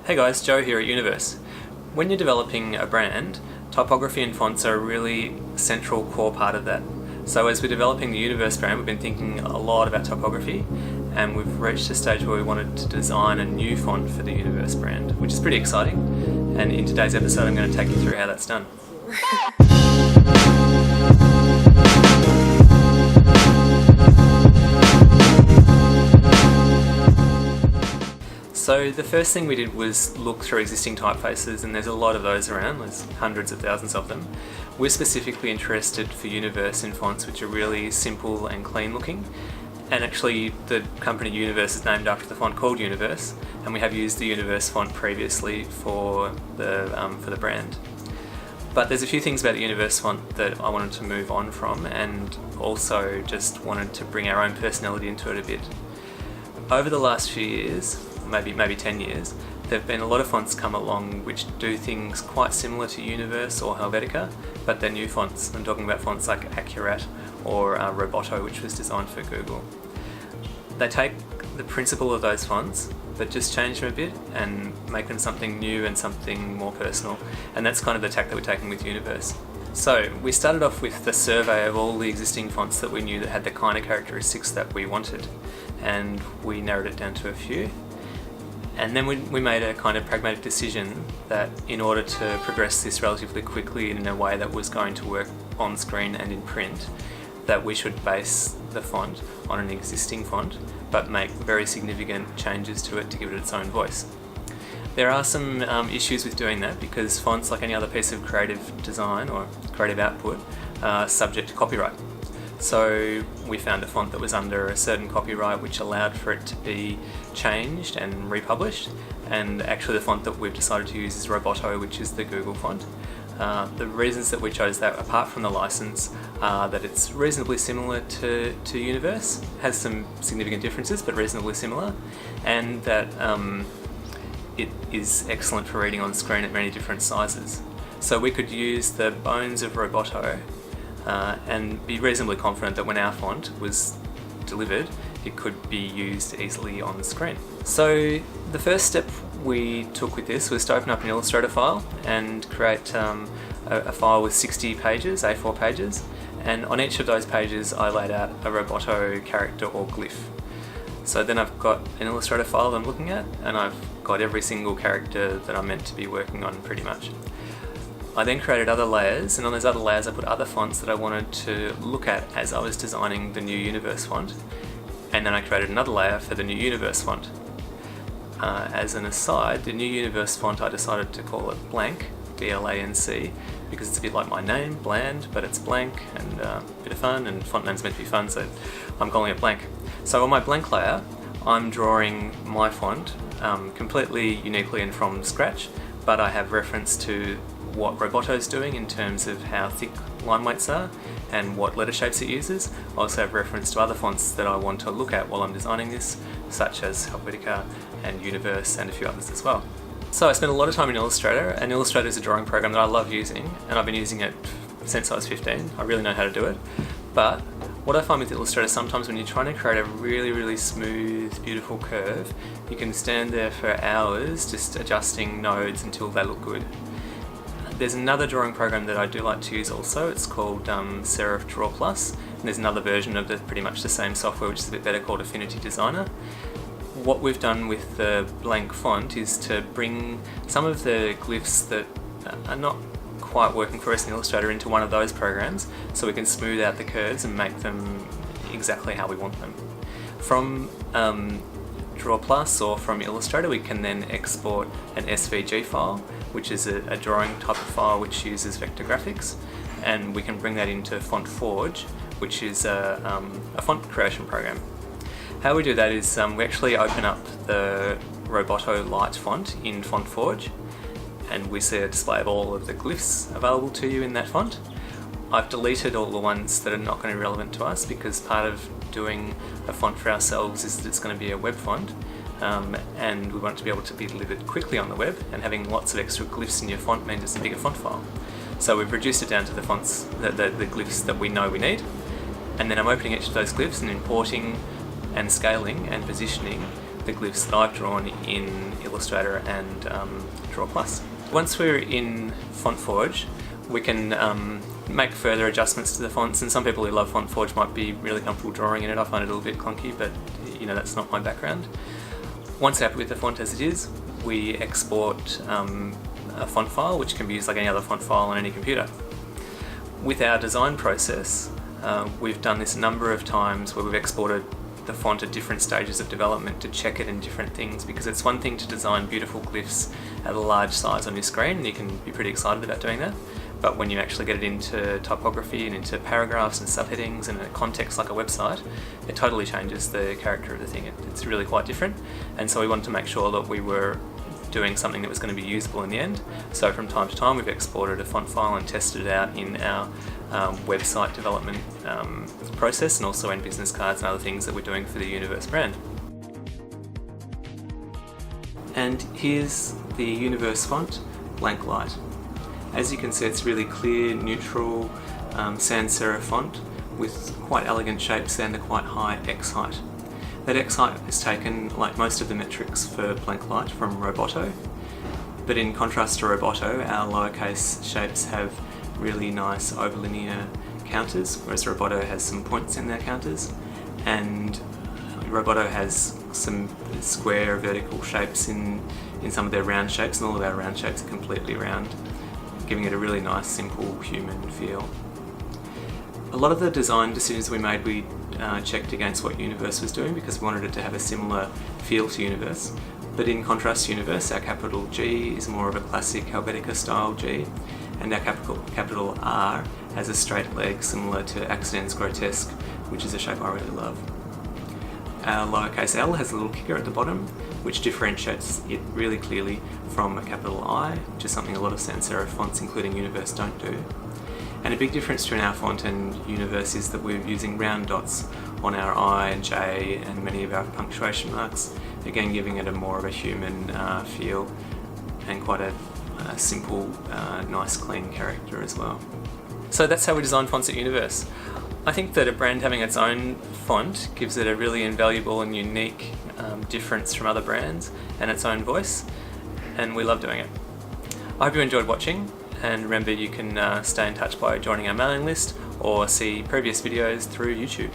Hey guys, Joe here at Universe. When you're developing a brand, typography and fonts are a really central core part of that. So as we're developing the Universe brand, we've been thinking a lot about typography, and we've reached a stage where we wanted to design a new font for the Universe brand, which is pretty exciting. And in today's episode, I'm going to take you through how that's done. So the first thing we did was look through existing typefaces, and there's a lot of those around, there's hundreds of thousands of them. We're specifically interested for Universe in fonts which are really simple and clean looking, and actually the company Universe is named after the font called Universe, and we have used the Universe font previously for the brand. But there's a few things about the Universe font that I wanted to move on from, and also just wanted to bring our own personality into it a bit. Over the last few years, maybe 10 years, there have been a lot of fonts come along which do things quite similar to Universe or Helvetica, but they're new fonts. I'm talking about fonts like Accurate or Roboto, which was designed for Google. They take the principle of those fonts, but just change them a bit and make them something new and something more personal. And that's kind of the tack that we're taking with Universe. So we started off with the survey of all the existing fonts that we knew that had the kind of characteristics that we wanted, and we narrowed it down to a few. And then we made a kind of pragmatic decision that in order to progress this relatively quickly in a way that was going to work on screen and in print, that we should base the font on an existing font, but make very significant changes to it to give it its own voice. There are some issues with doing that, because fonts, like any other piece of creative design or creative output, are subject to copyright. So we found a font that was under a certain copyright which allowed for it to be changed and republished, and actually the font that we've decided to use is Roboto, which is the Google font. The reasons that we chose that, apart from the license, are that it's reasonably similar to Universe, has some significant differences but reasonably similar, and that it is excellent for reading on screen at many different sizes. So we could use the bones of Roboto and be reasonably confident that when our font was delivered, it could be used easily on the screen. So the first step we took with this was to open up an Illustrator file and create a file with 60 pages, A4 pages, and on each of those pages I laid out a Roboto character or glyph. So then I've got an Illustrator file that I'm looking at, and I've got every single character that I'm meant to be working on pretty much. I then created other layers, and on those other layers I put other fonts that I wanted to look at as I was designing the new Universe font, and then I created another layer for the new Universe font. As an aside, the new Universe font I decided to call it Blank, B-L-A-N-C, because it's a bit like my name, bland, but it's blank and a bit of fun, and font name's meant to be fun, so I'm calling it Blank. So on my blank layer, I'm drawing my font completely uniquely and from scratch, but I have reference to what Roboto's doing in terms of how thick line weights are and what letter shapes it uses. I also have reference to other fonts that I want to look at while I'm designing this, such as Helvetica and Universe and a few others as well. So I spent a lot of time in Illustrator, and Illustrator is a drawing program that I love using, and I've been using it since I was 15. I really know how to do it. But what I find with Illustrator, sometimes when you're trying to create a really, really smooth, beautiful curve, you can stand there for hours just adjusting nodes until they look good. There's another drawing program that I do like to use also. It's called Serif Draw Plus, and there's another version of pretty much the same software which is a bit better, called Affinity Designer. What we've done with the blank font is to bring some of the glyphs that are not quite working for us in Illustrator into one of those programs, so we can smooth out the curves and make them exactly how we want them. From Draw Plus or from Illustrator, we can then export an SVG file, which is a drawing type of file which uses vector graphics, and we can bring that into FontForge, which is a font creation program. How we do that is we actually open up the Roboto Light font in FontForge, and we see a display of all of the glyphs available to you in that font. I've deleted all the ones that are not going to be relevant to us, because part of doing a font for ourselves is that it's going to be a web font, and we want it to be able to be delivered quickly on the web, and having lots of extra glyphs in your font means it's a bigger font file. So we've reduced it down to the fonts, the glyphs that we know we need, and then I'm opening each of those glyphs and importing and scaling and positioning the glyphs that I've drawn in Illustrator and Draw Plus. Once we're in FontForge, we can make further adjustments to the fonts, and some people who love FontForge might be really comfortable drawing in it. I find it a little bit clunky, but that's not my background. Once happy with the font as it is, we export a font file, which can be used like any other font file on any computer. With our design process, we've done this a number of times where we've exported the font at different stages of development to check it in different things, because it's one thing to design beautiful glyphs at a large size on your screen, and you can be pretty excited about doing that. But when you actually get it into typography and into paragraphs and subheadings and a context like a website, it totally changes the character of the thing. It's really quite different. And so we wanted to make sure that we were doing something that was going to be usable in the end. So from time to time we've exported a font file and tested it out in our website development process, and also in business cards and other things that we're doing for the Universe brand. And here's the Universe font, Blank Light. As you can see, it's really clear, neutral, sans serif font with quite elegant shapes and a quite high X height. That X height is taken, like most of the metrics for Blank Light, from Roboto. But in contrast to Roboto, our lowercase shapes have really nice overlinear counters, whereas Roboto has some points in their counters. And Roboto has some square vertical shapes in some of their round shapes, and all of our round shapes are completely round, giving it a really nice, simple, human feel. A lot of the design decisions we made, we checked against what Universe was doing, because we wanted it to have a similar feel to Universe. But in contrast to Universe, our capital G is more of a classic Helvetica style G, and our capital R has a straight leg similar to Accident's Grotesque, which is a shape I really love. Our lowercase l has a little kicker at the bottom, which differentiates it really clearly from a capital I, which is something a lot of sans serif fonts, including Universe, don't do. And a big difference between our font and Universe is that we're using round dots on our I and J and many of our punctuation marks, again giving it a more of a human feel and quite a simple, nice, clean character as well. So that's how we design fonts at Universe. I think that a brand having its own font gives it a really invaluable and unique difference from other brands and its own voice, and we love doing it. I hope you enjoyed watching, and remember you can stay in touch by joining our mailing list or see previous videos through YouTube.